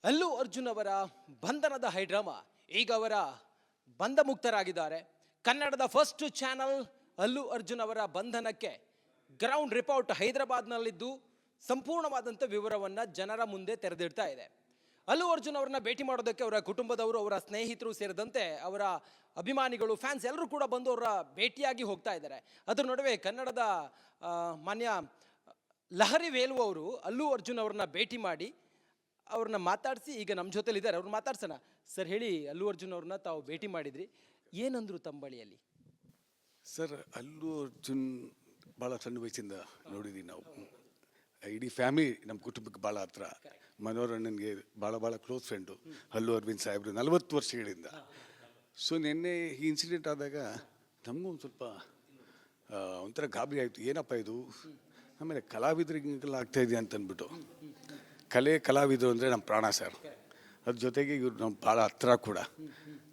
ಅಲ್ಲು ಅರ್ಜುನ್ ಅವರ ಬಂಧನದ ಹೈಡ್ರಾಮಾ ಈಗ ಅವರ ಬಂಧ ಮುಕ್ತರಾಗಿದ್ದಾರೆ. ಕನ್ನಡದ ಫಸ್ಟ್ ಚಾನಲ್ ಅಲ್ಲು ಅರ್ಜುನ್ ಅವರ ಬಂಧನಕ್ಕೆ ಗ್ರೌಂಡ್ ರಿಪೋರ್ಟ್ ಹೈದರಾಬಾದ್ನಲ್ಲಿದ್ದು ಸಂಪೂರ್ಣವಾದಂಥ ವಿವರವನ್ನು ಜನರ ಮುಂದೆ ತೆರೆದಿಡ್ತಾ ಇದೆ. ಅಲ್ಲು ಅರ್ಜುನ್ ಅವರನ್ನ ಭೇಟಿ ಮಾಡೋದಕ್ಕೆ ಅವರ ಕುಟುಂಬದವರು, ಅವರ ಸ್ನೇಹಿತರು ಸೇರಿದಂತೆ ಅವರ ಅಭಿಮಾನಿಗಳು, ಫ್ಯಾನ್ಸ್ ಎಲ್ಲರೂ ಕೂಡ ಬಂದು ಅವರ ಭೇಟಿಯಾಗಿ ಹೋಗ್ತಾ ಇದ್ದಾರೆ. ಅದರ ನಡುವೆ ಕನ್ನಡದ ಮಾನ್ಯ ಲಹರಿ ವೇಲು ಅವರು ಅಲ್ಲು ಅರ್ಜುನ್ ಅವ್ರನ್ನ ಭೇಟಿ ಮಾಡಿ ಅವ್ರನ್ನ ಮಾತಾಡಿಸಿ ಈಗ ನಮ್ಮ ಜೊತೆಲಿದ್ದಾರೆ. ಅವ್ರನ್ನ ಮಾತಾಡ್ಸೋಣ. ಸರ್ ಹೇಳಿ, ಅಲ್ಲು ಅರ್ಜುನ್ ಅವ್ರನ್ನ ತಾವು ಭೇಟಿ ಮಾಡಿದ್ರಿ, ಏನಂದ್ರು ತಮ್ಮ ಬಳಿಯಲ್ಲಿ? ಸರ್, ಅಲ್ಲು ಅರ್ಜುನ್ ಭಾಳ ಸಣ್ಣ ವಯಸ್ಸಿಂದ ನೋಡಿದ್ದೀವಿ ನಾವು. ಇಡೀ ಫ್ಯಾಮಿಲಿ ನಮ್ಮ ಕುಟುಂಬಕ್ಕೆ ಭಾಳ ಹತ್ರ. ಮನೋರಂಜನ್ಗೆ ಭಾಳ ಕ್ಲೋಸ್ ಫ್ರೆಂಡು ಅಲ್ಲು ಅರವಿಂದ್ ಸಾಹೇಬ್ರು 40 ವರ್ಷಗಳಿಂದ. ಸೊ ನಿನ್ನೆ ಈ ಇನ್ಸಿಡೆಂಟ್ ಆದಾಗ ನಮಗೂ ಒಂದು ಸ್ವಲ್ಪ ಒಂಥರ ಗಾಬರಿ ಆಯಿತು, ಏನಪ್ಪ ಇದು. ಆಮೇಲೆ ಕಲಾವಿದರಿಗೆ ಹಿಂಗೆಲ್ಲ ಆಗ್ತಾಯಿದೆ ಅಂತ ಅಂದ್ಬಿಟ್ಟು. ಕಲಾವಿದರು ಅಂದರೆ ನಮ್ಮ ಪ್ರಾಣ ಸರ್. ಅದ್ರ ಜೊತೆಗೆ ಇವ್ರು ನಮ್ಮ ಭಾಳ ಹತ್ರ ಕೂಡ.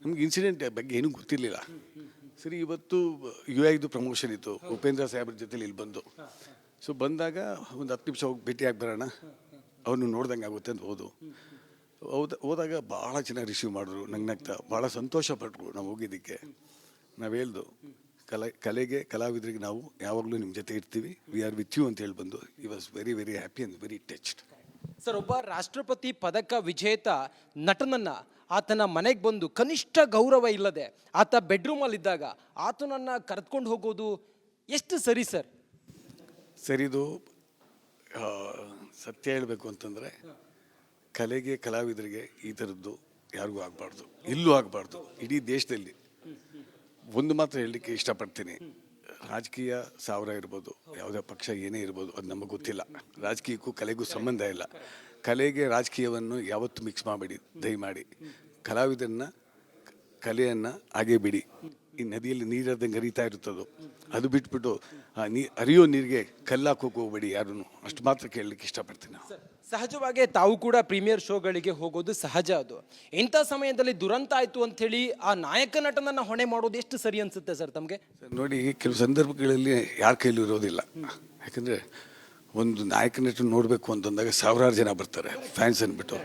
ನಮ್ಗೆ ಇನ್ಸಿಡೆಂಟ್ ಬಗ್ಗೆ ಏನೂ ಗೊತ್ತಿರಲಿಲ್ಲ. ಸರಿ, ಇವತ್ತು UIದು ಪ್ರಮೋಷನ್ ಇತ್ತು, ಉಪೇಂದ್ರ ಸಾಹೇಬ್ರ ಜೊತೆಲಿ ಇಲ್ಲಿ ಬಂದು. ಸೊ ಬಂದಾಗ ಒಂದು 10 ನಿಮಿಷ ಹೋಗಿ ಭೇಟಿಯಾಗಿ ಬರೋಣ, ಅವ್ರನ್ನ ನೋಡ್ದಂಗೆ ಆಗುತ್ತೆ ಅಂತ ಹೋದಾಗ ಭಾಳ ಚೆನ್ನಾಗಿ ರಿಸೀವ್ ಮಾಡಿದ್ರು, ನಗ್ನಗ್ತಾ ಭಾಳ ಸಂತೋಷ ಪಟ್ಟರು ನಾವು ಹೋಗಿದ್ದಕ್ಕೆ. ನಾವು ಹೇಳ್ದು ಕಲೆಗೆ ಕಲಾವಿದರಿಗೆ ನಾವು ಯಾವಾಗಲೂ ನಿಮ್ಮ ಜೊತೆ ಇರ್ತೀವಿ, ವಿ ಆರ್ ವಿತ್ ಯು ಅಂತ ಹೇಳಿ ಬಂದು. ಈ was very happy and very touched. Sir, ಒಬ್ಬ ರಾಷ್ಟ್ರಪತಿ ಪದಕ ವಿಜೇತ ನಟನನ್ನ ಆತನ ಮನೆಗೆ ಬಂದು ಕನಿಷ್ಠ ಗೌರವ ಇಲ್ಲದೆ ಆತ ಬೆಡ್ರೂಮಲ್ಲಿದ್ದಾಗ ಆತನನ್ನ ಕರೆದುಕೊಂಡು ಹೋಗೋದು ಎಷ್ಟು ಸರಿ ಸರ್? ಸರಿದು ಸತ್ಯ ಹೇಳಬೇಕು ಅಂತಂದರೆ, ಕಲೆಗೆ ಕಲಾವಿದರಿಗೆ ಈ ಥರದ್ದು ಯಾರಿಗೂ ಆಗಬಾರ್ದು, ಇಲ್ಲೂ ಆಗಬಾರ್ದು, ಇಡೀ ದೇಶದಲ್ಲಿ. ಒಂದು ಮಾತ್ರ ಹೇಳಲಿಕ್ಕೆ ಇಷ್ಟಪಡ್ತೀನಿ, ರಾಜಕೀಯ 1000 ಇರ್ಬೋದು, ಯಾವುದೇ ಪಕ್ಷ ಏನೇ ಇರ್ಬೋದು, ಅದು ನಮಗೆ ಗೊತ್ತಿಲ್ಲ. ರಾಜಕೀಯಕ್ಕೂ ಕಲೆಗೂ ಸಂಬಂಧ ಇಲ್ಲ. ಕಲೆಗೆ ರಾಜಕೀಯವನ್ನು ಯಾವತ್ತೂ ಮಿಕ್ಸ್ ಮಾಡಬೇಡಿ ದಯಮಾಡಿ. ಕಲಾವಿದರನ್ನ ಕಲೆಯನ್ನು ಹಾಗೇ ಬಿಡಿ. ಈ ನದಿಯಲ್ಲಿ ನೀರದಂಗೆ ಹರಿತಾ ಇರುತ್ತದು, ಅದು ಬಿಟ್ಬಿಟ್ಟು ಹರಿಯೋ ನೀರಿಗೆ ಕಲ್ಲಾಕೋಕೆ ಹೋಗ್ಬೇಡಿ ಯಾರೂ. ಅಷ್ಟು ಮಾತ್ರ ಕೇಳಲಿಕ್ಕೆ ಇಷ್ಟಪಡ್ತೀನಿ. ಸಹಜವಾಗಿ ತಾವು ಕೂಡ ಪ್ರೀಮಿಯರ್ ಶೋಗಳಿಗೆ ಹೋಗೋದು ಸಹಜ. ಅದು ಇಂಥ ಸಮಯದಲ್ಲಿ ದುರಂತ ಆಯಿತು ಅಂಥೇಳಿ ಆ ನಾಯಕ ನಟನನ್ನು ಹೊಣೆ ಮಾಡೋದು ಎಷ್ಟು ಸರಿ ಅನಿಸುತ್ತೆ ಸರ್ ತಮಗೆ? ನೋಡಿ, ಕೆಲವು ಸಂದರ್ಭಗಳಲ್ಲಿ ಯಾರ ಕೈಲೂ ಇರೋದಿಲ್ಲ. ಯಾಕಂದರೆ ಒಂದು ನಾಯಕ ನಟನ ನೋಡಬೇಕು ಅಂತಂದಾಗ 1000 ಜನ ಬರ್ತಾರೆ ಫ್ಯಾನ್ಸ್ ಅಂದ್ಬಿಟ್ಟು.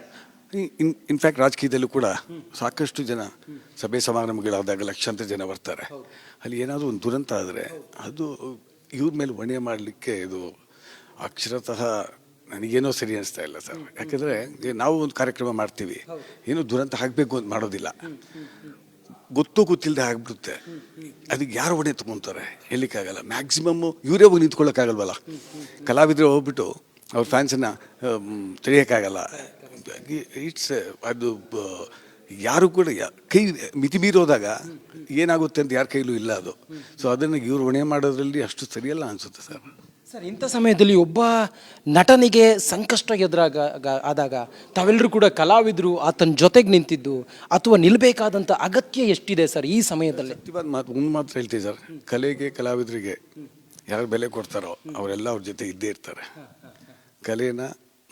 ಇನ್ಫ್ಯಾಕ್ಟ್ ರಾಜಕೀಯದಲ್ಲೂ ಕೂಡ ಸಾಕಷ್ಟು ಜನ ಸಭೆ ಸಮಾರಂಭಗಳಾದಾಗ ಲಕ್ಷಾಂತರ ಜನ ಬರ್ತಾರೆ. ಅಲ್ಲಿ ಏನಾದರೂ ಒಂದು ದುರಂತ ಆದರೆ ಅದು ಇವ್ರ ಮೇಲೆ ಹೊಣೆ ಮಾಡಲಿಕ್ಕೆ ಇದು ಅಕ್ಷರತಃ ನನಗೇನೋ ಸರಿ ಅನಿಸ್ತಾ ಇಲ್ಲ ಸರ್. ಯಾಕೆಂದರೆ ನಾವು ಒಂದು ಕಾರ್ಯಕ್ರಮ ಮಾಡ್ತೀವಿ, ಏನೋ ದುರಂತ ಆಗಬೇಕು ಅಂತ ಮಾಡೋದಿಲ್ಲ, ಗೊತ್ತಿಲ್ಲದೆ ಆಗ್ಬಿಡುತ್ತೆ. ಅದಕ್ಕೆ ಯಾರು ಹೊಣೆ ತೊಗೊತಾರೆ ಹೇಳಲಿಕ್ಕಾಗಲ್ಲ. ಮ್ಯಾಕ್ಸಿಮಮ್ಮು ಇವರೇ ಹೋಗಿ ನಿಂತ್ಕೊಳ್ಳೋಕ್ಕಾಗಲ್ವಲ್ಲ. ಕಲಾವಿದರು ಹೋಗ್ಬಿಟ್ಟು ಅವ್ರ ಫ್ಯಾನ್ಸನ್ನು ತೆರೆಯೋಕ್ಕಾಗಲ್ಲ. ಇಟ್ಸ್ ಅದು ಯಾರು ಕೂಡ ಕೈ ಮಿತಿ ಮೀರೋದಾಗ ಏನಾಗುತ್ತೆ ಅಂತ ಯಾರ ಕೈಲೂ ಇಲ್ಲ ಅದು. ಸೊ ಅದನ್ನು ಇವ್ರು ಹೊಣೆ ಮಾಡೋದ್ರಲ್ಲಿ ಅಷ್ಟು ಸರಿಯಲ್ಲ ಅನಿಸುತ್ತೆ ಸರ್. ಸರ್, ಇಂಥ ಸಮಯದಲ್ಲಿ ಒಬ್ಬ ನಟನಿಗೆ ಸಂಕಷ್ಟ ಆದಾಗ ತಾವೆಲ್ಲರೂ ಕೂಡ ಕಲಾವಿದರು ಆತನ ಜೊತೆಗೆ ನಿಂತಿದ್ದು ಅಥವಾ ನಿಲ್ಲಬೇಕಾದಂಥ ಅಗತ್ಯ ಎಷ್ಟಿದೆ ಸರ್ ಈ ಸಮಯದಲ್ಲಿ? ಒಂದು ಮಾತ್ರ ಹೇಳ್ತೀವಿ ಸರ್, ಕಲೆಗೆ ಕಲಾವಿದರಿಗೆ ಯಾರು ಬೆಲೆ ಕೊಡ್ತಾರೋ ಅವರೆಲ್ಲ ಅವ್ರ ಜೊತೆ ಇದ್ದೇ ಇರ್ತಾರೆ. ಕಲೆನ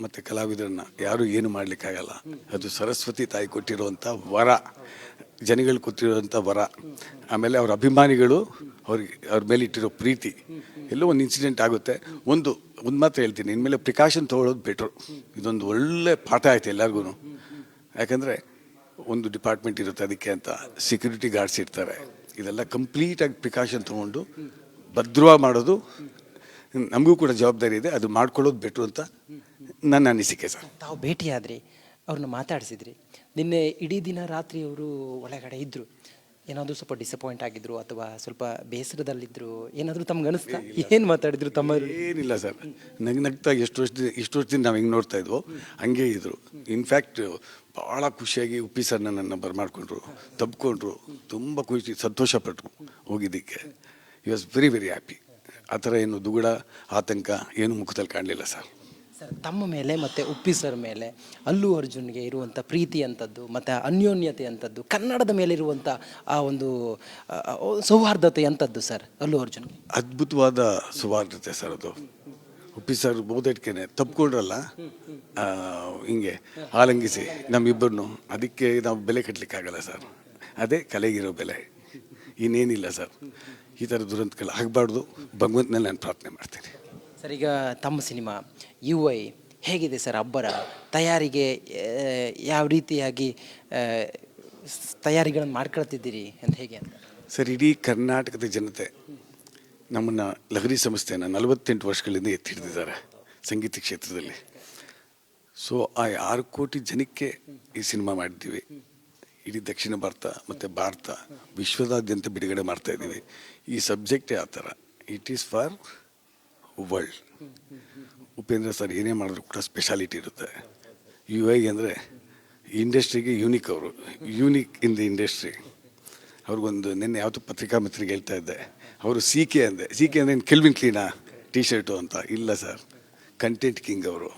ಮತ್ತು ಕಲಾವಿದರನ್ನ ಯಾರು ಏನು ಮಾಡಲಿಕ್ಕಾಗಲ್ಲ. ಅದು ಸರಸ್ವತಿ ತಾಯಿ ಕೊಟ್ಟಿರುವಂಥ ವರ, ಜನಗಳು ಕೊಟ್ಟಿರುವಂಥ ವರ. ಆಮೇಲೆ ಅವ್ರ ಅಭಿಮಾನಿಗಳು ಅವ್ರ ಮೇಲೆ ಇಟ್ಟಿರೋ ಪ್ರೀತಿ. ಎಲ್ಲೋ ಒಂದು ಇನ್ಸಿಡೆಂಟ್ ಆಗುತ್ತೆ. ಒಂದು ಮಾತ್ರ ಹೇಳ್ತೀನಿ, ಇನ್ಮೇಲೆ ಪ್ರಿಕಾಷನ್ ತೊಗೊಳ್ಳೋದು ಬೆಟ್ರು. ಇದೊಂದು ಒಳ್ಳೆ ಪಾಠ ಆಯ್ತು ಎಲ್ಲರಿಗೂ. ಯಾಕಂದರೆ ಒಂದು ಡಿಪಾರ್ಟ್ಮೆಂಟ್ ಇರುತ್ತೆ, ಅದಕ್ಕೆ ಅಂತ ಸೆಕ್ಯೂರಿಟಿ ಗಾರ್ಡ್ಸ್ ಇರ್ತಾರೆ. ಇದೆಲ್ಲ ಕಂಪ್ಲೀಟಾಗಿ ಪ್ರಿಕಾಷನ್ ತೊಗೊಂಡು ಭದ್ರವಾಗಿ ಮಾಡೋದು ನಮಗೂ ಕೂಡ ಜವಾಬ್ದಾರಿ ಇದೆ. ಅದು ಮಾಡ್ಕೊಳ್ಳೋದು ಬೆಟ್ರು ಅಂತ ನನ್ನ ಅನಿಸಿಕೆ ಸರ್. ತಾವು ಭೇಟಿಯಾದ್ರಿ, ಅವ್ರನ್ನ ಮಾತಾಡಿಸಿದ್ರಿ. ನಿನ್ನೆ ಇಡೀ ದಿನ ರಾತ್ರಿ ಅವರು ಒಳಗಡೆ ಇದ್ದರು. ಏನಾದರೂ ಸ್ವಲ್ಪ ಡಿಸಪಾಯಿಂಟ್ ಆಗಿದ್ರು ಅಥವಾ ಸ್ವಲ್ಪ ಬೇಸರದಲ್ಲಿದ್ದರು, ಏನಾದರೂ ತಮ್ಗೆ ಅನಿಸ್ತಾ? ಏನು ಮಾತಾಡಿದ್ರು ತಮ್ಮ? ಏನಿಲ್ಲ ಸರ್, ನಗ್ತಾ ಇಷ್ಟು ವರ್ಷದಿಂದ ನಾವು ಹೆಂಗೆ ನೋಡ್ತಾ ಇದ್ವೋ ಹಂಗೆ ಇದ್ರು. ಇನ್ಫ್ಯಾಕ್ಟ್ ಭಾಳ ಖುಷಿಯಾಗಿ ಉಪ್ಪಿ ಸರ್ ನನ್ನನ್ನು ಬರಮಾಡ್ಕೊಂಡ್ರು, ತಬ್ಕೊಂಡ್ರು, ತುಂಬ ಖುಷಿ ಸಂತೋಷಪಟ್ಟರು ಹೋಗಿದ್ದಕ್ಕೆ. ಈ ವಾಸ್ ವೆರಿ ಹ್ಯಾಪಿ. ಆ ಥರ ಏನು ದುಗುಡ ಆತಂಕ ಏನು ಮುಖದಲ್ಲಿ ಕಾಣಲಿಲ್ಲ ಸರ್. ಸರ್, ತಮ್ಮ ಮೇಲೆ ಮತ್ತು ಉಪ್ಪಿ ಸರ್ ಮೇಲೆ ಅಲ್ಲು ಅರ್ಜುನ್ಗೆ ಇರುವಂಥ ಪ್ರೀತಿ ಅಂಥದ್ದು ಮತ್ತು ಅನ್ಯೋನ್ಯತೆ ಅಂಥದ್ದು, ಕನ್ನಡದ ಮೇಲೆ ಇರುವಂಥ ಆ ಒಂದು ಸೌಹಾರ್ದತೆ ಅಂಥದ್ದು ಸರ್ ಅಲ್ಲು ಅರ್ಜುನ್ಗೆ ಅದ್ಭುತವಾದ ಸೌಹಾರ್ದತೆ ಸರ್. ಅದು ಉಪ್ಪಿ ಸರ್ ಬೋಧೆಟ್ಕೆನೆ ತಪ್ಪಿಕೊಂಡ್ರಲ್ಲ ಹಿಂಗೆ ಆಲಂಗಿಸಿ ನಮ್ಮಿಬ್ಬರನ್ನು, ಅದಕ್ಕೆ ನಾವು ಬೆಲೆ ಕಟ್ಟಲಿಕ್ಕಾಗಲ್ಲ ಸರ್. ಅದೇ ಕಲೆಗಿರೋ ಬೆಲೆ, ಇನ್ನೇನಿಲ್ಲ ಸರ್. ಈ ಥರ ದುರಂತಗಳು ಆಗಬಾರ್ದು, ಭಗವಂತನಲ್ಲಿ ನಾನು ಪ್ರಾರ್ಥನೆ ಮಾಡ್ತೀನಿ ಸರ್. ಈಗ ತಮ್ಮ ಸಿನಿಮಾ UI ಹೇಗಿದೆ ಸರ್ ಅಬ್ಬರ ತಯಾರಿಗೆ ಯಾವ ರೀತಿಯಾಗಿ ತಯಾರಿಗಳನ್ನು ಮಾಡ್ಕೊಳ್ತಿದ್ದೀರಿ ಅಂತ ಹೇಗೆ ಅಂತ? ಸರ್, ಇಡೀ ಕರ್ನಾಟಕದ ಜನತೆ ನಮ್ಮನ್ನು ಲಹರಿ ಸಂಸ್ಥೆಯನ್ನು 48 ವರ್ಷಗಳಿಂದ ಎತ್ತಿ ಹಿಡಿದಿದ್ದಾರೆ ಸಂಗೀತ ಕ್ಷೇತ್ರದಲ್ಲಿ. ಸೊ ಆ 6 ಕೋಟಿ ಜನಕ್ಕೆ ಈ ಸಿನಿಮಾ ಮಾಡಿದ್ದೀವಿ. ಇಡೀ ದಕ್ಷಿಣ ಭಾರತ ಮತ್ತು ಭಾರತ ವಿಶ್ವದಾದ್ಯಂತ ಬಿಡುಗಡೆ ಮಾಡ್ತಾ ಇದ್ದೀವಿ. ಈ ಸಬ್ಜೆಕ್ಟೇ ಆ ಥರ, it is for world. Upendra sir ಏನೇ ಮಾಡಿದ್ರು ಕೂಡ ಸ್ಪೆಷಾಲಿಟಿ ಇರುತ್ತೆ. UI ಅಂದರೆ ಇಂಡಸ್ಟ್ರಿಗೆ ಯೂನಿಕ್, ಅವರು ಯೂನಿಕ್ ಇನ್ ದಿ ಇಂಡಸ್ಟ್ರಿ. ಅವ್ರಿಗೊಂದು ನಿನ್ನೆ ಯಾವತ್ತೂ ಪತ್ರಿಕಾ ಮಿತ್ರಿಗೆ ಹೇಳ್ತಾ ಇದ್ದೆ, ಅವರು CK ಅಂದೆ. CK ಅಂದರೆ ಕೆಲ್ವಿನ್ ಕ್ಲೀನಾ ಟಿ ಶರ್ಟು ಅಂತ? ಇಲ್ಲ ಸರ್, ಕಂಟೆಂಟ್ ಕಿಂಗ್ ಅವರು.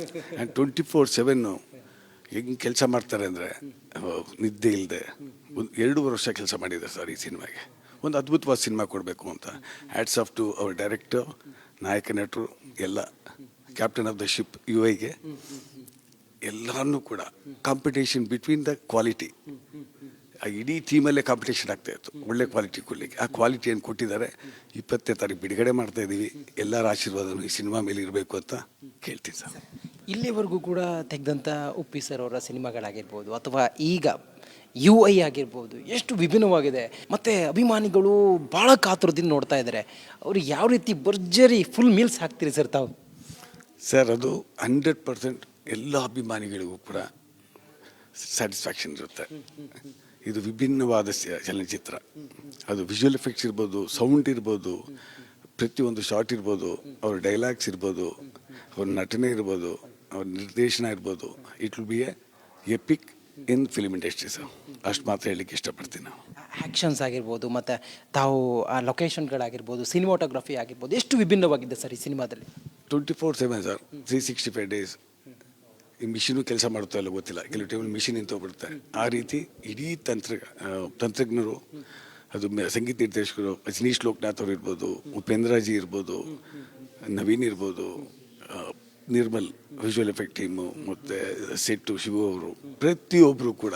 ಆ್ಯಂಡ್ 24/7 ಹೆಂಗೆ ಕೆಲಸ ಮಾಡ್ತಾರೆ ಅಂದರೆ ನಿದ್ದೆ ಇಲ್ಲದೆ 2 ವರ್ಷ ಕೆಲಸ ಮಾಡಿದ್ದಾರೆ ಸರ್ ಈ ಸಿನಿಮಾಗೆ. ಒಂದು ಅದ್ಭುತವಾದ ಸಿನಿಮಾ ಕೊಡಬೇಕು ಅಂತ. Hats off to our director, ನಾಯಕ ನಟರು ಎಲ್ಲ, ಕ್ಯಾಪ್ಟನ್ ಆಫ್ ದ ಶಿಪ್ UIಗೆ ಎಲ್ಲರನ್ನೂ ಕೂಡ ಕಾಂಪಿಟೇಷನ್ ಬಿಟ್ವೀನ್ ದ ಕ್ವಾಲಿಟಿ. ಆ ಇಡೀ ಟೀಮಲ್ಲೇ ಕಾಂಪಿಟೇಷನ್ ಆಗ್ತಾಯಿತ್ತು ಒಳ್ಳೆ ಕ್ವಾಲಿಟಿ ಕೊಡಲಿಕ್ಕೆ. ಆ ಕ್ವಾಲಿಟಿಯನ್ನು ಕೊಟ್ಟಿದ್ದಾರೆ. 20ನೇ ತಾರೀಕು ಬಿಡುಗಡೆ ಮಾಡ್ತಾ ಇದ್ದೀವಿ. ಎಲ್ಲರ ಆಶೀರ್ವಾದನೂ ಈ ಸಿನಿಮಾ ಮೇಲೆ ಇರಬೇಕು ಅಂತ ಕೇಳ್ತೀನಿ ಸರ್. ಇಲ್ಲಿವರೆಗೂ ಕೂಡ ತೆಗೆದಂಥ ಉಪ್ಪಿ ಸರ್ ಅವರ ಸಿನಿಮಾಗಳಾಗಿರ್ಬೋದು ಅಥವಾ ಈಗ UI ಆಗಿರ್ಬೋದು ಎಷ್ಟು ವಿಭಿನ್ನವಾಗಿದೆ. ಮತ್ತು ಅಭಿಮಾನಿಗಳು ಭಾಳ ಕಾತುರದಿಂದ ನೋಡ್ತಾ ಇದ್ದಾರೆ. ಅವರು ಯಾವ ರೀತಿ ಭರ್ಜರಿ ಫುಲ್ ಮೀಲ್ಸ್ ಹಾಕ್ತೀರಿ ಸರ್ ತಾವು? ಸರ್, ಅದು 100% ಎಲ್ಲ ಅಭಿಮಾನಿಗಳಿಗೂ ಕೂಡ ಸ್ಯಾಟಿಸ್ಫ್ಯಾಕ್ಷನ್ ಇರುತ್ತೆ. ಇದು ವಿಭಿನ್ನವಾದ ಚಲನಚಿತ್ರ. ಅದು ವಿಜುವಲ್ ಎಫೆಕ್ಟ್ಸ್ ಇರ್ಬೋದು, ಸೌಂಡ್ ಇರ್ಬೋದು, ಪ್ರತಿಯೊಂದು ಶಾರ್ಟ್ ಇರ್ಬೋದು, ಅವ್ರ ಡೈಲಾಗ್ಸ್ ಇರ್ಬೋದು, ಅವ್ರ ನಟನೆ ಇರ್ಬೋದು, ಅವ್ರ ನಿರ್ದೇಶನ ಇರ್ಬೋದು. It will be EPIC in film industry sir. ಅಷ್ಟು ಮಾತ್ರ ಹೇಳಲಿಕ್ಕೆ ಇಷ್ಟಪಡ್ತೀನಿ ನಾವು. ಆ್ಯಕ್ಷನ್ಸ್ ಆಗಿರ್ಬೋದು ಮತ್ತು ತಾವು ಆ ಲೊಕೇಶನ್ಗಳಾಗಿರ್ಬೋದು, ಸಿನಿಮಾಟೋಗ್ರಫಿ ಆಗಿರ್ಬೋದು ಎಷ್ಟು ವಿಭಿನ್ನವಾಗಿದೆ ಸರ್ ಈ ಸಿನಿಮಾದಲ್ಲಿ? 24/7 ಸರ್, 365 ಡೇಸ್. ಈ ಮಿಷಿನು ಕೆಲಸ ಮಾಡುತ್ತೋ ಇಲ್ಲ ಗೊತ್ತಿಲ್ಲ, ಕೆಲವು ಟೈಮಲ್ಲಿ ಮಿಷಿನ್ ನಿಂತೋಗ್ಬಿಡುತ್ತೆ. ಆ ರೀತಿ ಇಡೀ ತಂತ್ರಜ್ಞರು, ಅದು ಸಂಗೀತ ನಿರ್ದೇಶಕರು ರಜನೀಶ್ ಲೋಕನಾಥ್ ಅವರು ಇರ್ಬೋದು, ಉಪೇಂದ್ರಜಿ ಇರ್ಬೋದು, ನವೀನ್ ಇರ್ಬೋದು, ನಿರ್ಮಲ್ ವಿಜುವಲ್ ಎಫೆಕ್ಟ್ ಟೀಮು, ಮತ್ತು ಸೆಟ್ಟು ಶಿವು ಅವರು, ಪ್ರತಿಯೊಬ್ಬರು ಕೂಡ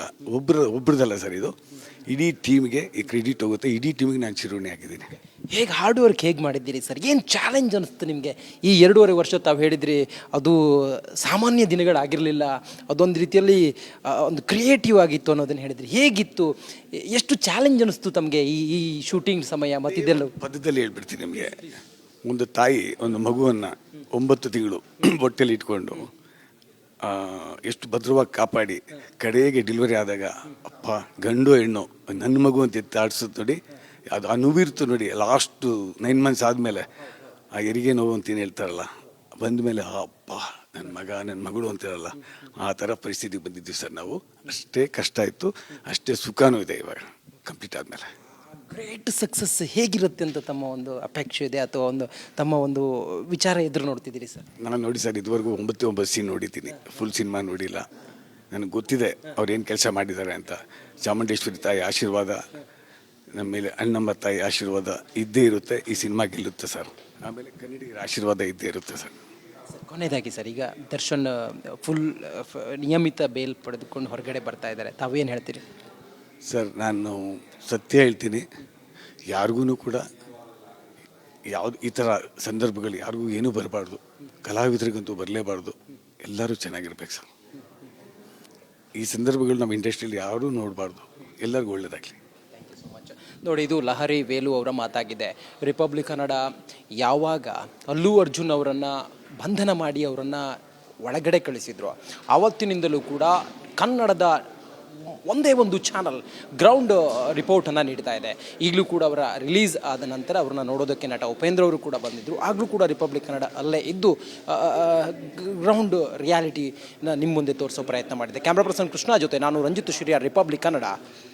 ಒಬ್ರದಲ್ಲ ಸರ್, ಇದು ಇಡೀ ಟೀಮ್ಗೆ ಈ ಕ್ರೆಡಿಟ್ ಹೋಗುತ್ತೆ. ಇಡೀ ಟೀಮಿಗೆ ನಾನು ಚಿರುಣಿ ಆಗಿದ್ದೀನಿ. ಹೇಗೆ ಹಾರ್ಡ್ ವರ್ಕ್ ಹೇಗೆ ಮಾಡಿದ್ದೀರಿ ಸರ್? ಏನು ಚಾಲೆಂಜ್ ಅನಿಸ್ತು ನಿಮಗೆ? ಈ 2.5 ವರ್ಷ ತಾವು ಹೇಳಿದ್ರಿ ಅದು ಸಾಮಾನ್ಯ ದಿನಗಳಾಗಿರಲಿಲ್ಲ, ಅದೊಂದು ರೀತಿಯಲ್ಲಿ ಒಂದು ಕ್ರಿಯೇಟಿವ್ ಆಗಿತ್ತು ಅನ್ನೋದನ್ನು ಹೇಳಿದ್ರಿ. ಹೇಗಿತ್ತು, ಎಷ್ಟು ಚಾಲೆಂಜ್ ಅನಿಸ್ತು ತಮಗೆ ಈ ಶೂಟಿಂಗ್ ಸಮಯ ಮತ್ತು ಇದೆಲ್ಲ? ಪದದಲ್ಲಿ ಹೇಳ್ಬಿಡ್ತೀನಿ ನಿಮಗೆ. ಒಂದು ತಾಯಿ ಒಂದು ಮಗುವನ್ನು 9 ತಿಂಗಳು ಹೊಟ್ಟೆಲಿ ಇಟ್ಕೊಂಡು ಎಷ್ಟು ಭದ್ರವಾಗಿ ಕಾಪಾಡಿ ಕಡೆಗೆ ಡೆಲಿವರಿ ಆದಾಗ ಅಪ್ಪ ಗಂಡು ಹೆಣ್ಣು ನನ್ನ ಮಗು ಅಂತ ಎತ್ತಾಡ್ಸೋದು ನೋಡಿ. ಅದು ಆ ನೋವಿರ್ತು ನೋಡಿ. ಲಾಸ್ಟು 9 ಮಂತ್ಸ್ ಆದಮೇಲೆ ಆ ಹೆರಿಗೆ ನೋವು ಅಂತೇನು ಹೇಳ್ತಾರಲ್ಲ, ಬಂದಮೇಲೆ ಅಪ್ಪ ನನ್ನ ಮಗ ನನ್ನ ಮಗಳು ಅಂತಿರಲ್ಲ, ಆ ಥರ ಪರಿಸ್ಥಿತಿಗೆ ಬಂದಿದ್ದೀವಿ ಸರ್ ನಾವು. ಅಷ್ಟೇ ಕಷ್ಟ ಇತ್ತು, ಅಷ್ಟೇ ಸುಖನೂ ಇದೆ ಇವಾಗ ಕಂಪ್ಲೀಟ್ ಆದಮೇಲೆ. ಗ್ರೇಟ್ ಸಕ್ಸಸ್ ಹೇಗಿರುತ್ತೆ ಅಂತ ತಮ್ಮ ಒಂದು ಅಪೇಕ್ಷೆ ಇದೆ ಅಥವಾ ತಮ್ಮ ಒಂದು ವಿಚಾರ ಎದುರು ನೋಡ್ತಿದ್ದೀರಿ ಸರ್? ನಾನು ನೋಡಿ ಸರ್, ಇದುವರೆಗೂ 9 ಸೀನ್ ನೋಡಿದ್ದೀನಿ, ಫುಲ್ ಸಿನಿಮಾ ನೋಡಿಲ್ಲ. ನನಗೆ ಗೊತ್ತಿದೆ ಅವ್ರೇನು ಕೆಲಸ ಮಾಡಿದ್ದಾರೆ ಅಂತ. ಚಾಮುಂಡೇಶ್ವರಿ ತಾಯಿ ಆಶೀರ್ವಾದ ನಮ್ಮ ಮೇಲೆ, ಅಣ್ಣಮ್ಮ ತಾಯಿ ಆಶೀರ್ವಾದ ಇದ್ದೇ ಇರುತ್ತೆ. ಈ ಸಿನಿಮಾ ಗೆಲ್ಲುತ್ತೆ ಸರ್. ಆಮೇಲೆ ಕನ್ನಡಿಗರ ಆಶೀರ್ವಾದ ಇದ್ದೇ ಇರುತ್ತೆ ಸರ್. ಕೊನೆಯದಾಗಿ ಸರ್, ಈಗ ದರ್ಶನ್ ಫುಲ್ ನಿಯಮಿತ ಬೇಲ್ ಪಡೆದುಕೊಂಡು ಹೊರಗಡೆ ಬರ್ತಾ ಇದ್ದಾರೆ, ತಾವೇನು ಹೇಳ್ತೀರಿ ಸರ್? ನಾನು ಸತ್ಯ ಹೇಳ್ತೀನಿ, ಯಾರಿಗೂ ಕೂಡ ಯಾವುದು ಈ ಥರ ಸಂದರ್ಭಗಳು ಯಾರಿಗೂ ಏನೂ ಬರಬಾರ್ದು. ಕಲಾವಿದರಿಗಂತೂ ಬರಲೇಬಾರ್ದು. ಎಲ್ಲರೂ ಚೆನ್ನಾಗಿರ್ಬೇಕು ಸರ್. ಈ ಸಂದರ್ಭಗಳು ನಮ್ಮ ಇಂಡಸ್ಟ್ರಿಯಲ್ಲಿ ಯಾರೂ ನೋಡಬಾರ್ದು. ಎಲ್ಲರಿಗೂ ಒಳ್ಳೆಯದಾಗಲಿ. ನೋಡಿ, ಇದು ಲಹರಿ ವೇಲು ಅವರ ಮಾತಾಗಿದೆ. ರಿಪಬ್ಲಿಕ್ ಕನ್ನಡ ಯಾವಾಗ ಅಲ್ಲು ಅರ್ಜುನ್ ಅವರನ್ನು ಬಂಧನ ಮಾಡಿ ಅವರನ್ನು ಒಳಗಡೆ ಕಳಿಸಿದ್ರು, ಆವತ್ತಿನಿಂದಲೂ ಕೂಡ ಕನ್ನಡದ ಒಂದೇ ಒಂದು ಚಾನಲ್ ಗ್ರೌಂಡ್ ರಿಪೋರ್ಟನ್ನು ನೀಡ್ತಾ ಇದೆ. ಈಗಲೂ ಕೂಡ ಅವರ ರಿಲೀಸ್ ಆದ ನಂತರ ಅವ್ರನ್ನ ನೋಡೋದಕ್ಕೆ ನಟ ಉಪೇಂದ್ರ ಅವರು ಕೂಡ ಬಂದಿದ್ದರು. ಆಗಲೂ ಕೂಡ ರಿಪಬ್ಲಿಕ್ ಕನ್ನಡ ಅಲ್ಲೇ ಇದ್ದು ಗ್ರೌಂಡ್ ರಿಯಾಲಿಟಿನ ನಿಮ್ಮ ಮುಂದೆ ತೋರಿಸೋ ಪ್ರಯತ್ನ ಮಾಡಿದೆ. ಕ್ಯಾಮ್ರಾ ಪರ್ಸನ್ ಕೃಷ್ಣ ಜೊತೆ ನಾನು ರಂಜಿತ್ ಶ್ರೀಯಾರ್, ರಿಪಬ್ಲಿಕ್ ಕನ್ನಡ.